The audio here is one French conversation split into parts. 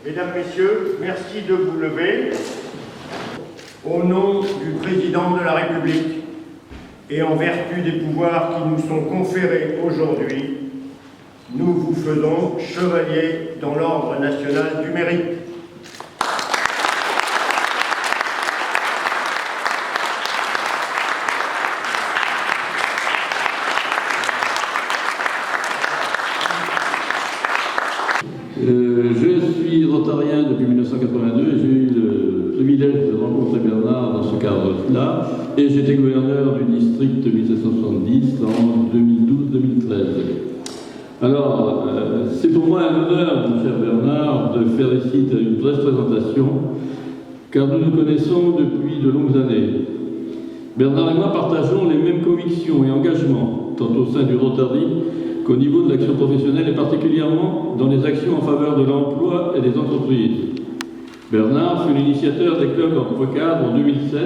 Mesdames, Messieurs, merci de vous lever. Au nom du Président de la République et en vertu des pouvoirs qui nous sont conférés aujourd'hui, nous vous faisons chevalier dans l'Ordre national du mérite. Je suis rotarien depuis 1982 et j'ai eu le privilège de rencontrer Bernard dans ce cadre-là et j'étais gouverneur du district 1770 en 2012-2013. Alors, c'est pour moi un honneur, mon cher Bernard, de faire ici une brève présentation car nous nous connaissons depuis de longues années. Bernard et moi partageons les mêmes convictions et engagements, tant au sein du Rotary qu'au niveau de l'action professionnelle et particulièrement dans les actions en faveur de l'emploi et des entreprises. Bernard fut l'initiateur des clubs emploi-cadre en 2007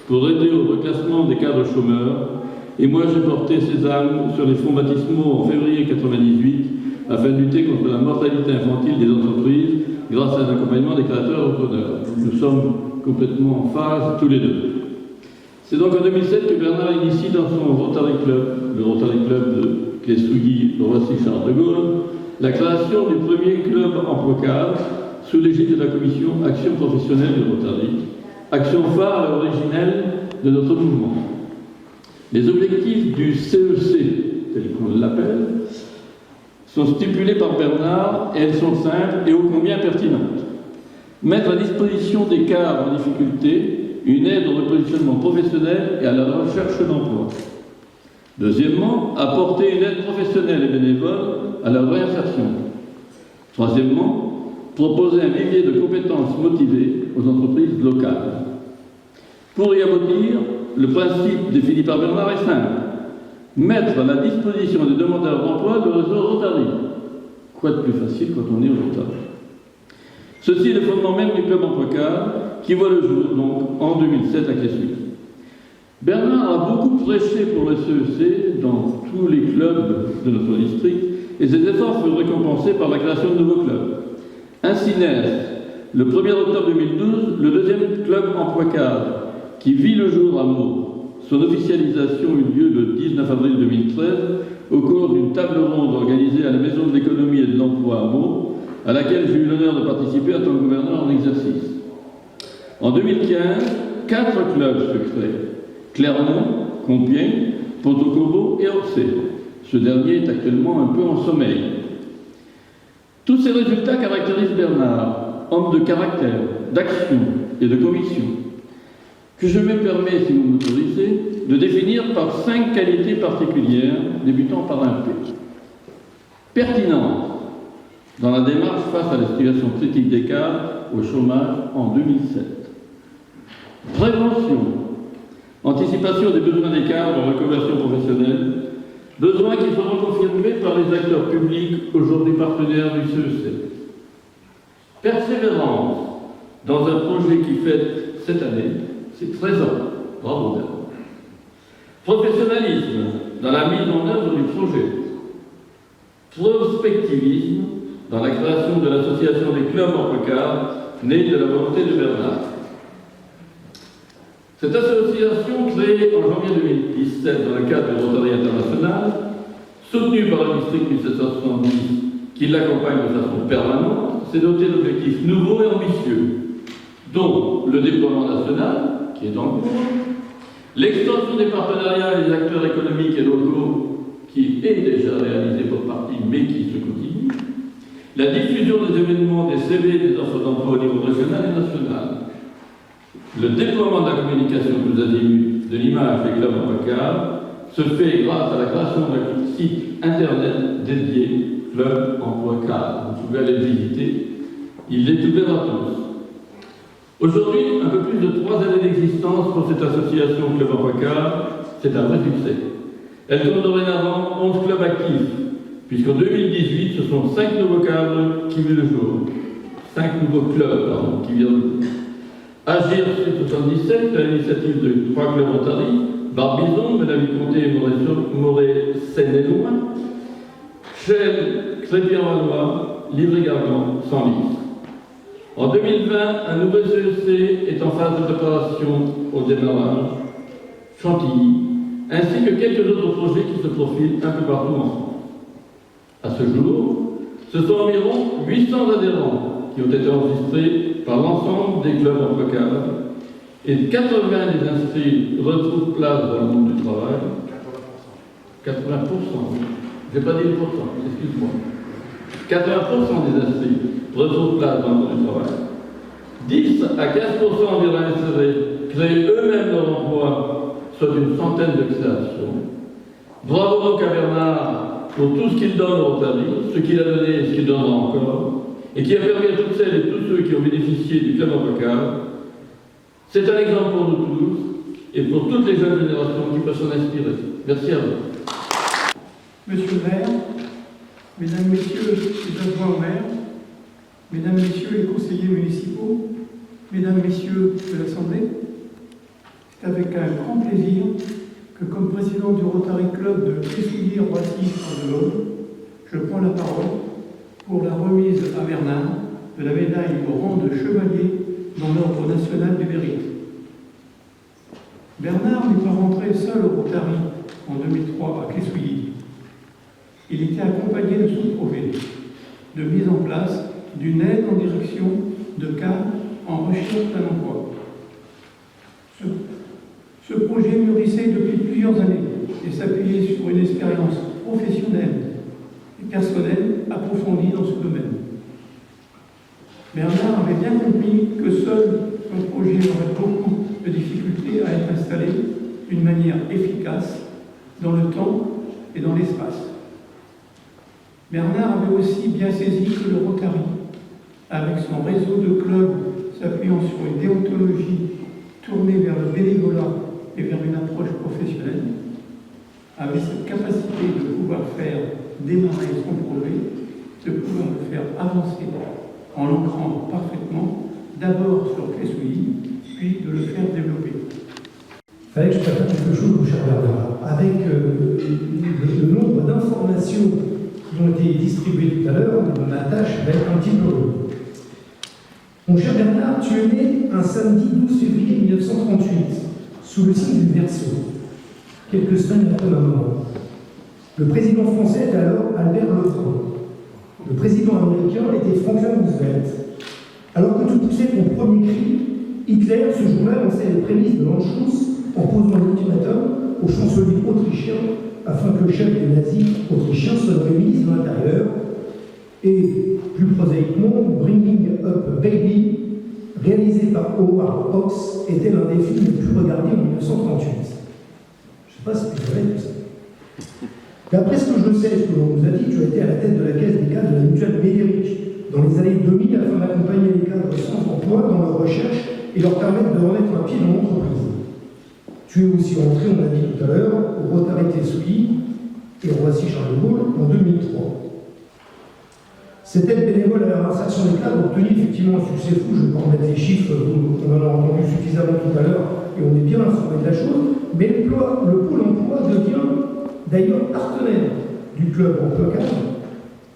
pour aider au reclassement des cadres chômeurs et moi j'ai porté ses âmes sur les fonds baptismaux en février 1998 afin de lutter contre la mortalité infantile des entreprises grâce à un accompagnement des créateurs repreneurs. Nous sommes complètement en phase tous les deux. C'est donc en 2007 que Bernard initie dans son Rotary Club, le Rotary Club de Clé-Souilly, Roissy-Charles de Gaulle, la création du premier club emploi-cadre sous l'égide de la commission Action professionnelle du Rotary, action phare et originelle de notre mouvement. Les objectifs du CEC, tel qu'on l'appelle, sont stipulés par Bernard et elles sont simples et ô combien pertinentes. Mettre à disposition des cadres en difficulté une aide au repositionnement professionnel et à la recherche d'emploi. Deuxièmement, apporter une aide professionnelle et bénévole à la réinsertion. Troisièmement, proposer un vivier de compétences motivées aux entreprises locales. Pour y aboutir, le principe défini par Bernard est simple. Mettre à la disposition des demandeurs d'emploi le réseau Rotary. Quoi de plus facile quand on est au Rotary? Ceci est le fondement même du club emploi-cadre qui voit le jour donc en 2007 à Clé-Souilly. Bernard a beaucoup prêché pour le CEC dans tous les clubs de notre district et ses efforts furent récompensés par la création de nouveaux clubs. Ainsi naissent, le 1er octobre 2012, le deuxième club emploi-cadre qui vit le jour à Meaux. Son officialisation eut lieu le 19 avril 2013 au cours d'une table ronde organisée à la Maison de l'économie et de l'emploi à Meaux, à laquelle j'ai eu l'honneur de participer en tant que gouverneur en exercice. En 2015, 4 clubs se créent. Clermont, Compiègne, Pontocorvo et Orcé. Ce dernier est actuellement un peu en sommeil. Tous ces résultats caractérisent Bernard, homme de caractère, d'action et de conviction, que je me permets, si vous m'autorisez, de définir par 5 qualités particulières, débutant par un P. Pertinence, dans la démarche face à la situation critique des cadres au chômage en 2007. Prévention, anticipation des besoins des cadres en reconversion professionnelle, besoins qui seront confirmés par les acteurs publics, aujourd'hui partenaires du CEC. Persévérance, dans un projet qui fête cette année ses 13 ans. Bravo Bernard. Professionnalisme, dans la mise en œuvre du projet. Prospectivisme, dans la création de l'association des clubs emploi-cadre, née de la volonté de Bernard. Cette association, créée en janvier 2017 dans le cadre du Rotary International, soutenue par le district 1770 qui l'accompagne de façon permanente, s'est dotée d'objectifs nouveaux et ambitieux, dont le déploiement national, qui est en cours, l'extension des partenariats avec les acteurs économiques et locaux, qui est déjà réalisée pour partie, mais qui se continue, la diffusion des événements, des CV et des offres d'emploi au niveau régional et national, le déploiement de la communication tous azimuts de l'image des clubs emploi-cadre se fait grâce à la création d'un site internet dédié Club emploi-cadre. Vous pouvez aller le visiter, il est ouvert à tous. Aujourd'hui, un peu plus de 3 années d'existence pour cette association Club emploi-cadre, c'est un vrai succès. Elle compte dorénavant 11 clubs actifs, puisqu'en 2018, ce sont 5 nouveaux cadres qui vivent le jour. 5 nouveaux clubs, qui viennent. Agir 77, à l'initiative de 3 clubs Rotary, Barbizon, Melavie-Comté et Moret-Seine-et-Loing, Chelles, Crépy-en-Valois, Livry-Gargan, Senlis. En 2020, un nouveau CEC est en phase de préparation au démarrage, Chantilly, ainsi que quelques autres projets qui se profilent un peu partout en France. À ce jour, ce sont environ 800 adhérents qui ont été enregistrés par l'ensemble des clubs en cadre et 80 des inscrits retrouvent place dans le monde du travail. 80%, je n'ai pas dit le pourcent, excuse-moi. 80% des inscrits retrouvent place dans le monde du travail. 10 à 15% environ insérés créent eux-mêmes leur emploi, soit une centaine de créations. Bravo donc à Bernard pour tout ce qu'il donne au Rotary, ce qu'il a donné et ce qu'il donnera encore, et qui a permis à toutes celles et tous ceux qui ont bénéficié du club Emploi-Cadre. C'est un exemple pour nous tous et pour toutes les jeunes générations qui peuvent s'en inspirer. Merci à vous. Monsieur le maire, mesdames, messieurs les adjoints au maire, mesdames, messieurs les conseillers municipaux, mesdames, messieurs de l'Assemblée, c'est avec un grand plaisir que, comme président du Rotary Club de Clessouilly-Roissy-Charles-de-Gaulle, je prends la parole pour la remise à Bernard de la médaille au rang de chevalier dans l'ordre national du mérite. Bernard n'est pas rentré seul au Rotary en 2003 à Clessouilly. Il était accompagné de son projet de mise en place d'une aide en direction de cadres en recherche d'un emploi. Ce projet mûrissait depuis plusieurs années et s'appuyait sur une expérience professionnelle et personnelle approfondie dans ce domaine. Bernard avait bien compris que seul son projet aurait beaucoup de difficultés à être installé d'une manière efficace dans le temps et dans l'espace. Bernard avait aussi bien saisi que le Rotary, avec son réseau de clubs s'appuyant sur une déontologie tournée vers le bénévolat et vers une approche professionnelle, avait cette capacité de pouvoir faire démarrer son projet, de pouvoir le faire avancer en l'ancrant parfaitement, d'abord sur Clessouilly, puis de le faire développer. Il fallait que je fasse quelque chose, mon cher Bernard, avec le nombre d'informations qui ont été distribuées tout à l'heure, ma tâche va être un petit peu longue. Mon cher Bernard, tu es né un samedi 12 février 1938, sous le signe du Verseau, quelques semaines après ma mort. Le président français était alors Albert Lefebvre. Le président américain était Franklin Roosevelt. Alors que tu poussais ton premier cri, Hitler, ce jour-là, lançait les prémices de l'Anschluss en posant un ultimatum au chancelier autrichien afin que le chef des nazis autrichiens se nomme ministre de l'Intérieur. Et, plus prosaïquement, Bringing Up Baby, réalisé par Howard Hawks, était l'un des films les plus regardés en 1938. Je ne sais pas si tu savais tout ça. D'après ce que je sais, ce que l'on nous a dit, tu as été à la tête de la caisse des cadres de la mutuelle Médéric dans les années 2000 afin d'accompagner les cadres sans emploi dans leur recherche et leur permettre de remettre un pied dans l'entreprise. Tu es aussi rentré, on l'a dit tout à l'heure, au Rotary Clessouilly et Roissy-Charles-de-Gaulle en 2003. Cette aide bénévole à la réinsertion des cadres a obtenu effectivement un succès fou. Je ne vais pas en mettre les chiffres, on en a entendu suffisamment tout à l'heure et on est bien informé de la chose, mais le pôle emploi devient d'ailleurs partenaire du club Emploi-Cadre.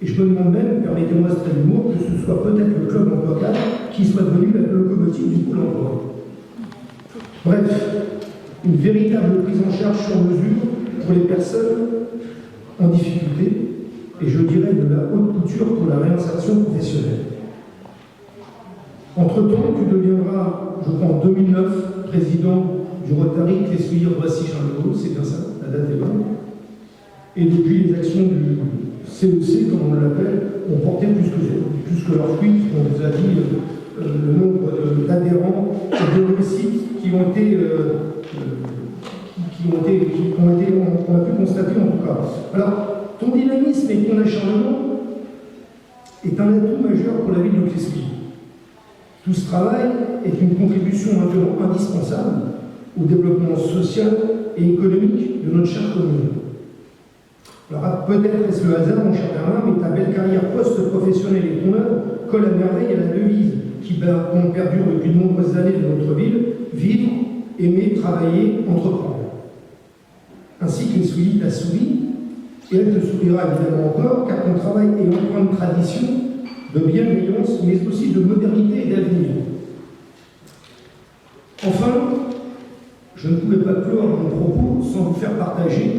Et je me demande même, permettez-moi ce trait d'humour, que ce soit peut-être le club Emploi-Cadre qui soit devenu la locomotive du pôle emploi. Bref, une véritable prise en charge sur mesure pour les personnes en difficulté, et je dirais de la haute couture pour la réinsertion professionnelle. Entre-temps, tu deviendras, je crois en 2009, président du Rotary Clessouilly-Roissy-Charles-de-Gaulle, c'est bien ça, la date est bonne. Et depuis, les actions du CEC, comme on l'appelle, ont porté plus que leurs fruits, on vous a dit le nombre d'adhérents et de réussites qui ont été qu'on a pu constater en tout cas. Alors, ton dynamisme et ton acharnement est un atout majeur pour la ville de Clessouilly. Tout ce travail est une contribution maintenant indispensable au développement social et économique de notre chère commune. Alors peut-être est-ce le hasard, mon cher Bernard, mais ta belle carrière post-professionnelle et ton œuvre colle à merveille à la devise qui perdure depuis de nombreuses années de notre ville, vivre, aimer, travailler, entreprendre. Ainsi que Clessouilly t'a souri, et elle te sourira évidemment encore, car ton travail est empreint de tradition de bienveillance, mais aussi de modernité et d'avenir. Enfin, je ne pouvais pas clore mon propos sans vous faire partager,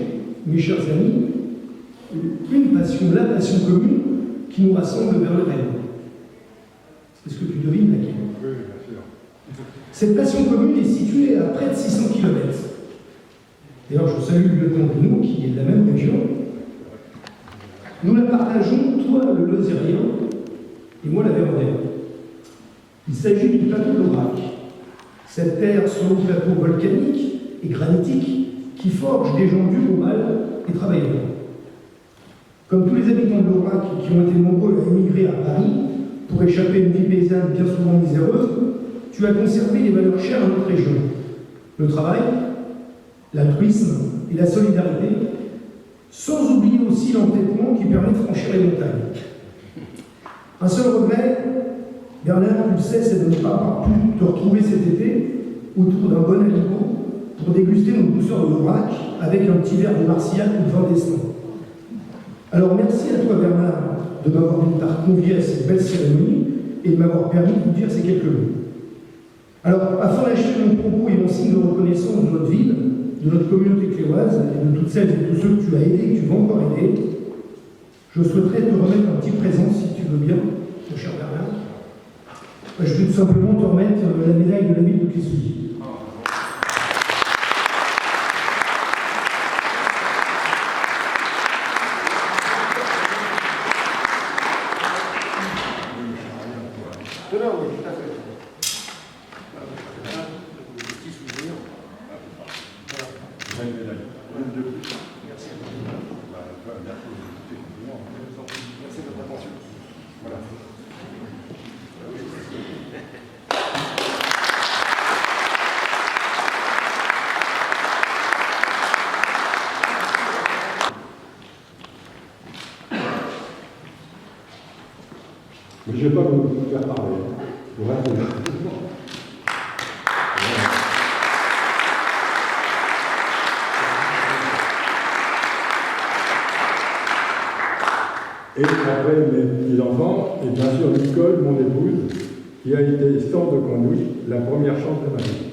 mes chers amis, une passion, la passion commune qui nous rassemble vers le rêve. Est-ce que tu devines laquelle? Oui, bien sûr. Cette passion commune est située à près de 600 km. D'ailleurs, je salue le lieutenant Guénaud, qui est de la même région. Nous la partageons, toi le Lozérien, et moi la Véronnaise. Il s'agit du plateau d'Aubrac, cette terre sur le plateau volcanique et granitique qui forge des gens durs au mal et travailleurs. Comme tous les habitants de l'Aubrac qui ont été nombreux à émigrer à Paris pour échapper à une vie paysanne bien souvent miséreuse, tu as conservé les valeurs chères à notre région. Le travail, l'altruisme et la solidarité, sans oublier aussi l'entêtement qui permet de franchir les montagnes. Un seul regret, Bernard, tu le sais, c'est de ne pas avoir pu te retrouver cet été autour d'un bon aliment pour déguster nos douceurs de l'Aubrac avec un petit verre de Marcillac ou de vin d'Estaing. Alors merci à toi, Bernard, de m'avoir convié à cette belle cérémonie et de m'avoir permis de vous dire ces quelques mots. Alors, afin d'achever mon propos et mon signe de reconnaissance de notre ville, de notre communauté cléoise et de toutes celles et tous ceux que tu as aidés et que tu vas encore aider, je souhaiterais te remettre un petit présent, si tu veux bien, mon cher Bernard. Je vais tout simplement te remettre la médaille de la ville de Clessouilly. Mais je ne vais pas vous faire parler. Vous restez là. Et après mes petits-enfants, et bien sûr Nicole, mon épouse, qui a été sans de conduite la première chance de ma vie.